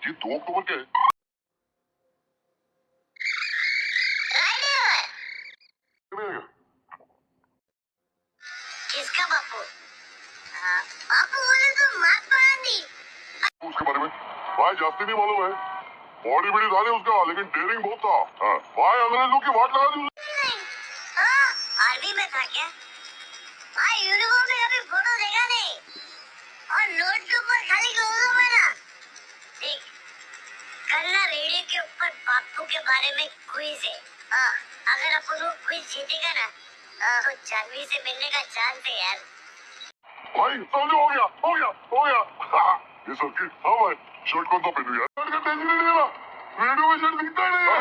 ये 2 अक्टूबर क्या है? किसका बापू? बापू बोले तो महात्मा गांधी। उसके बारे में भाई जास्ती नहीं मालूम है। बॉडी बड़ी था नहीं उसका, लेकिन डेयरिंग बहुत था। भाई अंग्रेजों की वाट लगा दी। आर्मी में था क्या? भाई यूनिफॉर्म में कभी फोटो देखा नहीं, और नोट के ऊपर खाली क्लोजअप है ना। देख, कल ना रेडियो के ऊपर बापू के बारे में क्विज है। अगर अपन वो क्विज जीतेगा ना, तो जानवी से मिलने का चांस है यार। भाई समझो, हो गया हो गया हो गया। ये सब की हाँ भाई, शर्ट कौन सा पहनूं यार? शर्ट का टेंशन नहीं लेना, रेडियो में शर्ट दिखता ही नहीं है।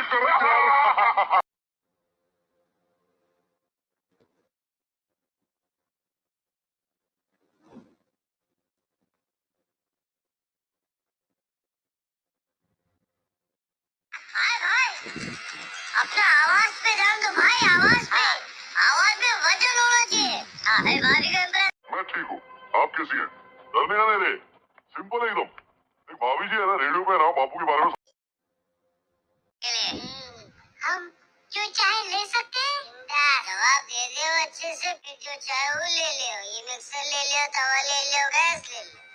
अपना आवाज पे ध्यान दो भाई, आवाज पे वजन होना चाहिए। भाभी का मैं ठीक हूँ, आप कैसी हैं? डरने आने रे, सिंपल है एकदम। एक भाभी जी है ना, रेडियो पे ना बापू के बारे में। हम जो चाहे ले सकते हैं। जवाब दे दो अच्छे से, फिर जो चाहे वो ले लो। ये मिक्सर ले लो, तवा ले लो, गैस ले लो।